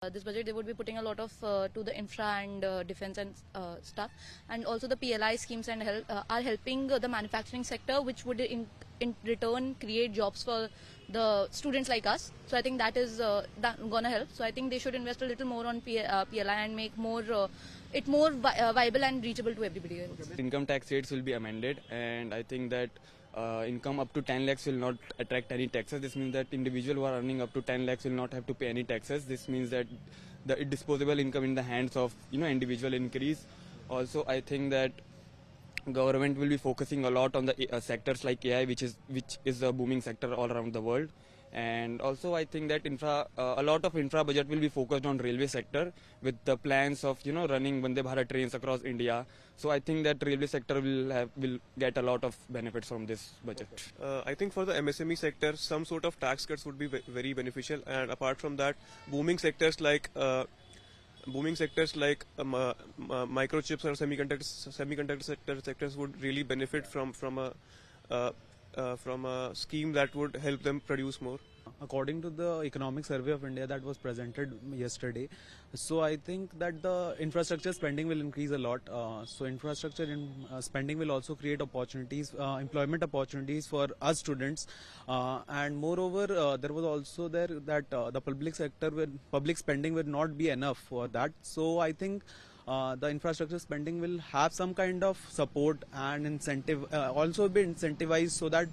This budget they would be putting a lot of to the infra and defense and stuff, and also the PLI schemes and are helping the manufacturing sector, which would in return create jobs for the students like us. So I think that is gonna help. So I think they should invest a little more on PLI and make more it more viable and reachable to everybody else. Income tax rates will be amended, and I think that income up to 10 lakhs will not attract any taxes. This means that individuals who are earning up to 10 lakhs will not have to pay any taxes. This means that the disposable income in the hands of individual increase. Also, I think that government will be focusing a lot on the sectors like AI, which is a booming sector all around the world. And also I think that a lot of infra budget will be focused on railway sector with the plans of running Vande Bharat trains across India. So I think that railway sector will get a lot of benefits from this budget. I think for the MSME sector, some sort of tax cuts would be very beneficial. And apart from that, booming sectors like microchips or semiconductor sectors would really benefit from a scheme that would help them produce more. According to the Economic Survey of India that was presented yesterday, so I think that the infrastructure spending will increase a lot. So infrastructure spending will also create opportunities, employment opportunities for us students, and moreover, there was also that the public spending will not be enough for that. So I think the infrastructure spending will have some kind of support and incentive, also be incentivized so that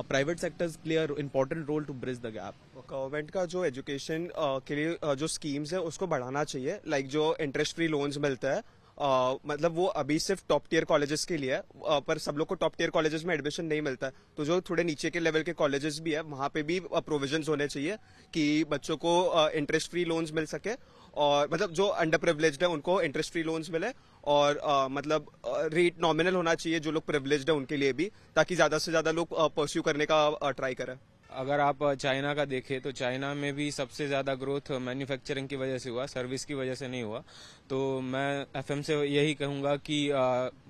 private sectors play an important role to bridge the gap. Government का जो education के लिए जो schemes है उसको बढ़ाना चाहिए, like जो इंटरेस्ट फ्री लोन्स मिलता है, मतलब वो अभी सिर्फ टॉप टियर कॉलेजेस के लिए है, पर सब लोग को टॉप टियर कॉलेजेस में एडमिशन नहीं मिलता है, तो जो थोड़े नीचे के लेवल के कॉलेजेस भी है वहां पे भी प्रोविजंस होने चाहिए कि बच्चों को इंटरेस्ट फ्री लोन्स मिल सके, और मतलब जो अंडर प्रिविलेज्ड है उनको इंटरेस्ट फ्री लोन्स मिले, और मतलब रेट नॉमिनल होना चाहिए जो लोग प्रिविलेज्ड है उनके लिए भी, ताकि ज्यादा से ज्यादा लोग परस्यू करने का ट्राई करें. अगर आप चाइना का देखें तो चाइना में भी सबसे ज्यादा ग्रोथ मैन्युफैक्चरिंग की वजह से हुआ, सर्विस की वजह से नहीं हुआ. तो मैं एफएम से यही कहूंगा कि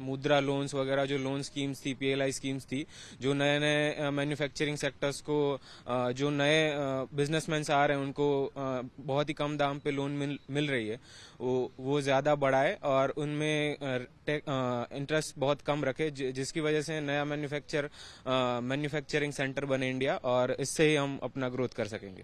मुद्रा लोन्स वगैरह जो लोन स्कीम्स थी, पीएलआई स्कीम्स थी, जो नए नए मैन्युफैक्चरिंग सेक्टर्स को, जो नए बिजनेसमैन आ रहे हैं उनको बहुत ही कम दाम पे लोन मिल रही है, वो ज्यादा बढ़ाए और उनमें इंटरेस्ट बहुत कम रखे, जिसकी वजह से नया मैन्युफैक्चरिंग सेंटर बने इंडिया, और इससे ही हम अपना ग्रोथ कर सकेंगे.